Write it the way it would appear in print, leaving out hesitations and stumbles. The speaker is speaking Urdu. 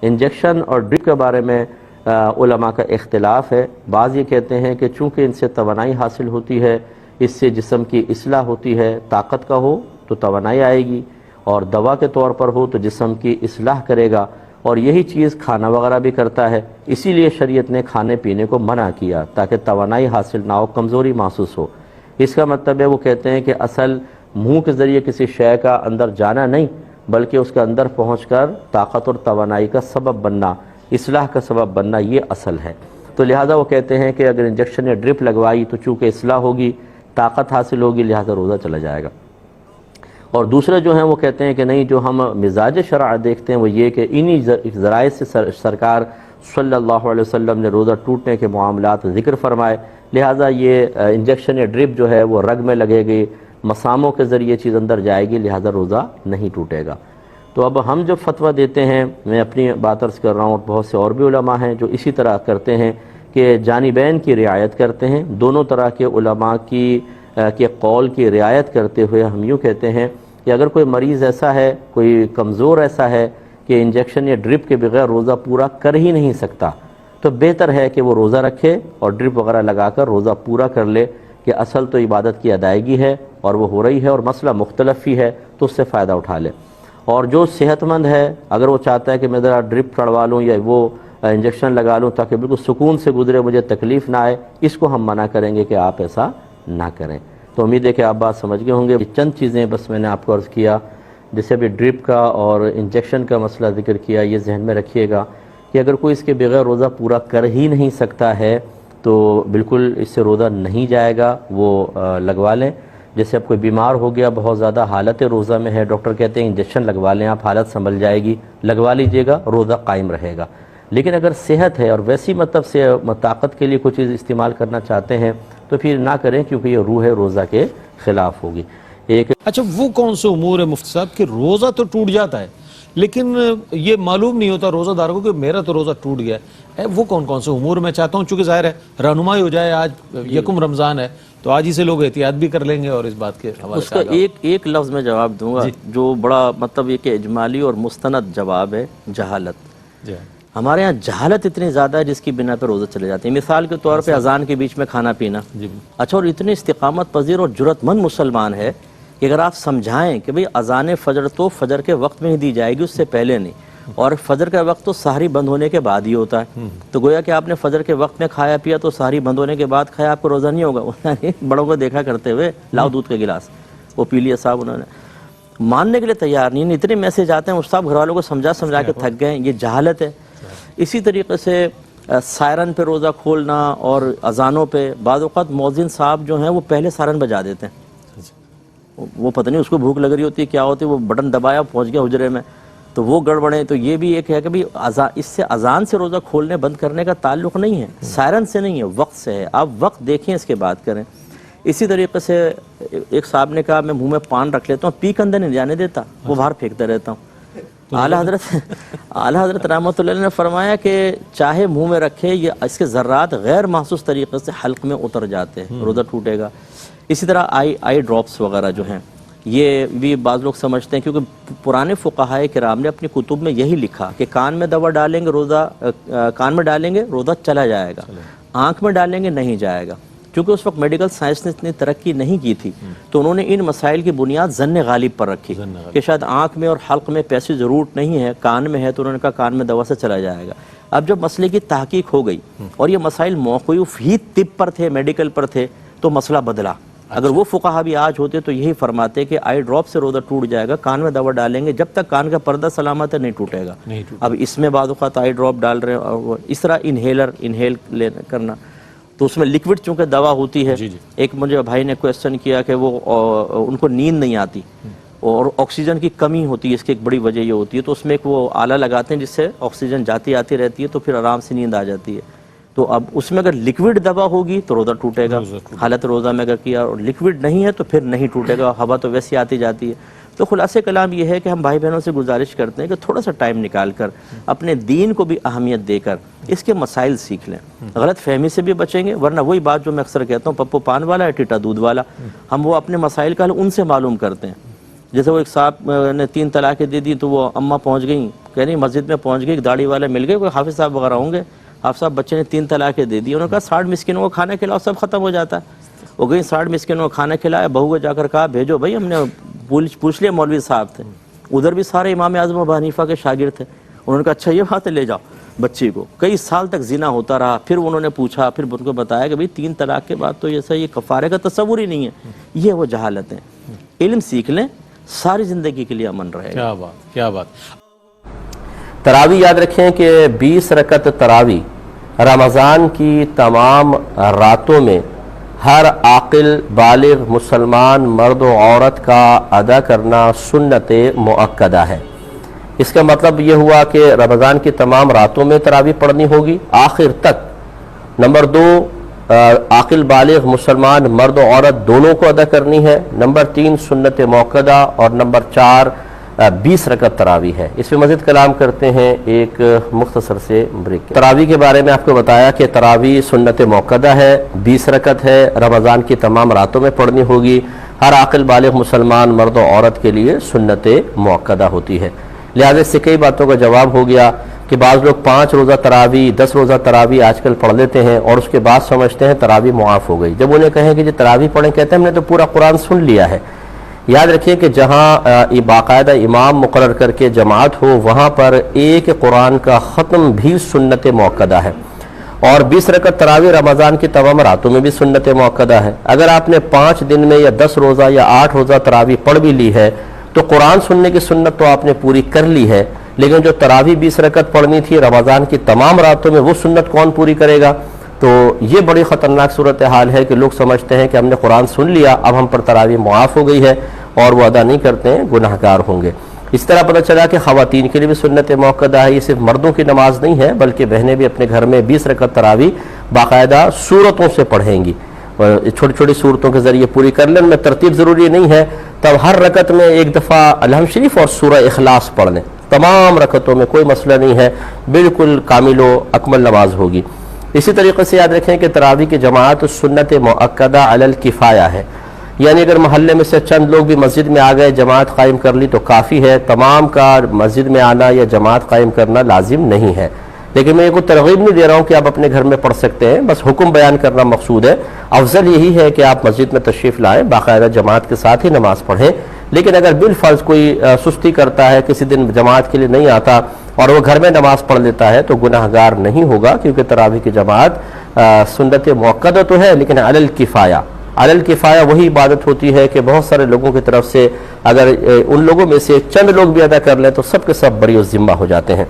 انجیکشن اور ڈرپ کے بارے میں علماء کا اختلاف ہے۔ بعض یہ کہتے ہیں کہ چونکہ ان سے توانائی حاصل ہوتی ہے، اس سے جسم کی اصلاح ہوتی ہے، طاقت کا ہو تو توانائی آئے گی، اور دوا کے طور پر ہو تو جسم کی اصلاح کرے گا، اور یہی چیز کھانا وغیرہ بھی کرتا ہے۔ اسی لیے شریعت نے کھانے پینے کو منع کیا تاکہ توانائی حاصل نہ ہو، کمزوری محسوس ہو۔ اس کا مطلب ہے وہ کہتے ہیں کہ اصل منہ کے ذریعے کسی شے کا اندر جانا نہیں، بلکہ اس کے اندر پہنچ کر طاقت اور توانائی کا سبب بننا، اصلاح کا سبب بننا، یہ اصل ہے۔ تو لہٰذا وہ کہتے ہیں کہ اگر انجیکشن یا ڈرپ لگوائی تو چونکہ اصلاح ہوگی، طاقت حاصل ہوگی، لہٰذا روزہ چلا جائے گا۔ اور دوسرے جو ہیں وہ کہتے ہیں کہ نہیں، جو ہم مزاج شرع دیکھتے ہیں وہ یہ کہ انہی ذرائع سے سرکار صلی اللہ علیہ وسلم نے روزہ ٹوٹنے کے معاملات ذکر فرمائے، لہٰذا یہ انجیکشن یا ڈرپ جو ہے وہ رگ میں لگے گی، مساموں کے ذریعے چیز اندر جائے گی، لہٰذا روزہ نہیں ٹوٹے گا۔ تو اب ہم جب فتویٰ دیتے ہیں، میں اپنی بات عرض کر رہا ہوں، اور بہت سے اور بھی علماء ہیں جو اسی طرح کرتے ہیں کہ جانبین کی رعایت کرتے ہیں، دونوں طرح کے علماء کے قول کی رعایت کرتے ہوئے ہم یوں کہتے ہیں کہ اگر کوئی مریض ایسا ہے، کوئی کمزور ایسا ہے کہ انجیکشن یا ڈرپ کے بغیر روزہ پورا کر ہی نہیں سکتا، تو بہتر ہے کہ وہ روزہ رکھے اور ڈرپ وغیرہ لگا کر روزہ پورا کر لے، کہ اصل تو عبادت کی ادائیگی ہے اور وہ ہو رہی ہے، اور مسئلہ مختلف ہی ہے، تو اس سے فائدہ اٹھا لے۔ اور جو صحت مند ہے، اگر وہ چاہتا ہے کہ میں ذرا ڈرپ چڑھوا لوں یا وہ انجیکشن لگا لوں تاکہ بالکل سکون سے گزرے، مجھے تکلیف نہ آئے، اس کو ہم منع کریں گے کہ آپ ایسا نہ کریں۔ تو امید ہے کہ آپ بات سمجھ گئے ہوں گے۔ چند چیزیں بس میں نے آپ کو عرض کیا، جیسے ابھی ڈرپ کا اور انجیکشن کا مسئلہ ذکر کیا، یہ ذہن میں رکھیے گا کہ اگر کوئی اس کے بغیر روزہ پورا کر ہی نہیں سکتا ہے تو بالکل اس سے روزہ نہیں جائے گا، وہ لگوا لیں۔ جیسے اب کوئی بیمار ہو گیا، بہت زیادہ حالت روزہ میں ہے، ڈاکٹر کہتے ہیں انجیکشن لگوا لیں، آپ حالت سنبھل جائے گی، لگوا لیجئے گا، روزہ قائم رہے گا۔ لیکن اگر صحت ہے اور ویسی مطلب سے طاقت کے لیے کوئی چیز استعمال کرنا چاہتے ہیں تو پھر نہ کریں، کیونکہ یہ روح روزہ کے خلاف ہوگی۔ اچھا، وہ کون سے امور ہے مفتی صاحب کہ روزہ تو ٹوٹ جاتا ہے لیکن یہ معلوم نہیں ہوتا روزہ دار کو کہ میرا تو روزہ ٹوٹ گیا ہے؟ وہ کون سے امور میں چاہتا ہوں، چونکہ ظاہر ہے رہنمائی ہو جائے، آج یکم رمضان ہے تو آج ہی سے لوگ احتیاط بھی کر لیں گے، اور اس بات کے حوالے اس کا ایک لفظ میں جواب دوں گا جو بڑا مطلب یہ کہ اجمالی اور مستند جواب ہے، جہالت۔ ہمارے ہاں جہالت اتنی زیادہ ہے جس کی بنا پہ روزہ چلے جاتے ہیں۔ مثال کے طور پہ اذان کے بیچ میں کھانا پینا، اچھا، اور اتنے استقامت پذیر اور جرأت مند مسلمان ہے کہ اگر آپ سمجھائیں کہ بھئی اذان فجر تو فجر کے وقت میں ہی دی جائے گی، اس سے پہلے نہیں، اور فجر کا وقت تو سحری بند ہونے کے بعد ہی ہوتا ہے، تو گویا کہ آپ نے فجر کے وقت میں کھایا پیا تو سحری بند ہونے کے بعد کھایا، آپ کو روزہ نہیں ہوگا۔ بڑوں کو دیکھا کرتے ہوئے لاؤ دودھ کا گلاس، وہ پی لیا صاحب، انہوں نے ماننے کے لیے تیار نہیں۔ اتنے میسج آتے ہیں، اس صاحب گھر والوں کو سمجھا کے تھک گئے، یہ جہالت ہے۔ اسی طریقے سے سائرن پہ روزہ کھولنا اور اذانوں پہ، بعض اوقات مؤذن صاحب جو ہیں وہ پہلے سائرن بجا دیتے ہیں، وہ پتہ نہیں اس کو بھوک لگ رہی ہوتی ہے کیا ہوتی ہے، وہ بٹن دبایا پہنچ گیا حجرے میں، تو وہ گڑبڑیں۔ تو یہ بھی ایک ہے کہ بھی اس سے اذان سے روزہ کھولنے بند کرنے کا تعلق نہیں ہے، سائرن سے نہیں ہے، وقت سے ہے۔ آپ وقت دیکھیں، اس کے بعد کریں۔ اسی طریقے سے ایک صاحب نے کہا میں منہ میں پان رکھ لیتا ہوں، پی کے اندر نہیں جانے دیتا، وہ باہر پھینکتا رہتا ہوں۔ اعلیٰ حضرت رحمۃ اللہ علیہ نے فرمایا کہ چاہے منہ میں رکھے، یہ اس کے ذرات غیر محسوس طریقے سے حلق میں اتر جاتے ہیں، روزہ ٹوٹے گا۔ اسی طرح آئی ڈراپس وغیرہ جو ہیں، یہ بھی بعض لوگ سمجھتے ہیں، کیونکہ پرانے فقہائے کرام نے اپنی کتب میں یہی لکھا کہ کان میں دوا ڈالیں گے روزہ چلا جائے گا، آنکھ میں ڈالیں گے نہیں جائے گا۔ کیونکہ اس وقت میڈیکل سائنس نے اتنی ترقی نہیں کی تھی، تو انہوں نے ان مسائل کی بنیاد ظن غالب پر رکھی کہ شاید آنکھ میں اور حلق میں پیسے ضرورت نہیں ہے، کان میں ہے، تو انہوں نے کہا کان میں دوا سے چلا جائے گا۔ اب جب مسئلے کی تحقیق ہو گئی اور یہ مسائل موقوف ہی طب پر تھے، میڈیکل پر تھے، تو مسئلہ بدلا۔ اگر وہ فقہا بھی آج ہوتے تو یہی فرماتے کہ آئی ڈراپ سے روزہ ٹوٹ جائے گا، کان میں دوا ڈالیں گے، جب تک کان کا پردہ سلامت ہے نہیں ٹوٹے گا۔ اب اس میں بعض اوقات آئی ڈراپ ڈال رہے ہیں، اور اس طرح انہیل کرنا، تو اس میں لکوڈ چونکہ دوا ہوتی ہے۔ ایک مجھے بھائی نے کویسچن کیا کہ وہ ان کو نیند نہیں آتی اور آکسیجن کی کمی ہوتی ہے، اس کی ایک بڑی وجہ یہ ہوتی ہے، تو اس میں ایک وہ آلہ لگاتے ہیں جس سے آکسیجن جاتی آتی رہتی ہے، تو پھر آرام سے نیند آ جاتی ہے۔ تو اب اس میں اگر لکوڈ دوا ہوگی تو روزہ ٹوٹے گا، حالت روزہ میں اگر کیا، اور لکوڈ نہیں ہے تو پھر نہیں ٹوٹے گا، ہوا تو ویسی آتی جاتی ہے۔ تو خلاصہ کلام یہ ہے کہ ہم بھائی بہنوں سے گزارش کرتے ہیں کہ تھوڑا سا ٹائم نکال کر اپنے دین کو بھی اہمیت دے کر اس کے مسائل سیکھ لیں، غلط فہمی سے بھی بچیں گے، ورنہ وہی بات جو میں اکثر کہتا ہوں، پپو پان والا ہے ٹیٹا دودھ والا، ہم وہ اپنے مسائل کا حل ان سے معلوم کرتے ہیں جیسے وہ ایک صاحب نے 3 طلاقیں دے دی تو وہ اماں پہنچ گئیں، کہہ رہی مسجد میں پہنچ گئی، ایک داڑھی والے مل گئے، کوئی حافظ صاحب وغیرہ ہوں گے، حافظ صاحب بچے نے 3 طلاقیں دے دی، انہوں نے کہا 60 مسکینوں کو کھانا کھلاؤ، سب ختم ہو جاتا ہے۔ وہ گئی 60 مسکینوں کو کھانا کھلایا، بہو کو جا کر کہا بھیجو بھائی، ہم نے پوچھ لیا، مولوی صاحب تھے ادھر بھی، سارے امام اعظم ابو حنیفہ کے شاگرد تھے، انہوں نے کہا اچھا یہ بات ہے، لے جاؤ بچی کو۔ کئی سال تک زنا ہوتا رہا، پھر انہوں نے پوچھا، پھر ان کو بتایا کہ بھئی 3 طلاق کے بعد تو یہ کفارے کا تصور ہی نہیں ہے، یہ وہ جہالت ہے۔ علم سیکھ لیں، ساری زندگی کے لیے امن رہے گا۔ کیا بات۔ تراوی یاد رکھیں کہ 20 رکعت تراوی رمضان کی تمام راتوں میں ہر عاقل بالغ مسلمان مرد و عورت کا ادا کرنا سنت مؤکدہ ہے۔ اس کا مطلب یہ ہوا کہ رمضان کی تمام راتوں میں تراوی پڑھنی ہوگی آخر تک۔ نمبر 2، عاقل بالغ مسلمان مرد و عورت دونوں کو ادا کرنی ہے۔ نمبر 3، سنت مؤکدہ، اور نمبر 4 20 رکعت تراوی ہے۔ اس پہ مزید کلام کرتے ہیں ایک مختصر سے بریک۔ تراوی کے بارے میں آپ کو بتایا کہ تراوی سنت مؤکدہ ہے، 20 رکعت ہے، رمضان کی تمام راتوں میں پڑھنی ہوگی، ہر عاقل بالغ مسلمان مرد و عورت کے لیے سنت مؤکدہ ہوتی ہے۔ لہٰذا اس سے کئی باتوں کا جواب ہو گیا کہ بعض لوگ 5 روزہ تراوی 10 روزہ تراوی آج کل پڑھ لیتے ہیں اور اس کے بعد سمجھتے ہیں تراوی معاف ہو گئی۔ جب انہیں کہیں کہ جو تراوی پڑھیں، کہتے ہیں ہم نے تو پورا قرآن سن لیا ہے۔ یاد رکھیے کہ جہاں باقاعدہ امام مقرر کر کے جماعت ہو، وہاں پر ایک قرآن کا ختم بھی سنت مؤکدہ ہے، اور 20 رکعت تراوی رمضان کی تمام راتوں میں بھی سنت مؤکدہ ہے۔ اگر آپ نے 5 دن میں یا 10 روزہ یا 8 روزہ تراوی پڑھ بھی لی ہے تو قرآن سننے کی سنت تو آپ نے پوری کر لی ہے، لیکن جو تراوی 20 رکعت پڑھنی تھی رمضان کی تمام راتوں میں، وہ سنت کون پوری کرے گا؟ تو یہ بڑی خطرناک صورتحال ہے کہ لوگ سمجھتے ہیں کہ ہم نے قرآن سن لیا، اب ہم پر تراوی معاف ہو گئی ہے، اور وہ ادا نہیں کرتے ہیں، گناہ گار ہوں گے۔ اس طرح پتہ چلا کہ خواتین کے لیے بھی سنت مؤکدہ ہے، یہ صرف مردوں کی نماز نہیں ہے بلکہ بہنیں بھی اپنے گھر میں 20 رکعت تراوی باقاعدہ سورتوں سے پڑھیں گی، چھوٹی چھوٹی صورتوں کے ذریعے پوری کر لیں۔ میں ترتیب ضروری نہیں ہے، تب ہر رکعت میں ایک دفعہ الحمد شریف اور سورہ اخلاص پڑھ لیں، تمام رکعتوں میں کوئی مسئلہ نہیں ہے، بالکل کامل و اکمل نماز ہوگی۔ اسی طریقے سے یاد رکھیں کہ تراوی کی جماعت سنت مؤکدہ علی الکفایہ ہے، یعنی اگر محلے میں سے چند لوگ بھی مسجد میں آ گئے، جماعت قائم کر لی تو کافی ہے، تمام کا مسجد میں آنا یا جماعت قائم کرنا لازم نہیں ہے۔ لیکن میں یہ کوئی ترغیب نہیں دے رہا ہوں کہ آپ اپنے گھر میں پڑھ سکتے ہیں، بس حکم بیان کرنا مقصود ہے۔ افضل یہی ہے کہ آپ مسجد میں تشریف لائیں، باقاعدہ جماعت کے ساتھ ہی نماز پڑھیں، لیکن اگر بالفرض کوئی سستی کرتا ہے، کسی دن جماعت کے لیے نہیں آتا اور وہ گھر میں نماز پڑھ لیتا ہے تو گناہ گار نہیں ہوگا، کیونکہ تراویح کی جماعت سنت مؤکدہ تو ہے لیکن علی الکفایہ۔ علی الکفایہ وہی عبادت ہوتی ہے کہ بہت سارے لوگوں کی طرف سے اگر ان لوگوں میں سے چند لوگ بھی ادا کر لیں تو سب کے سب بری الذمہ ہو جاتے ہیں۔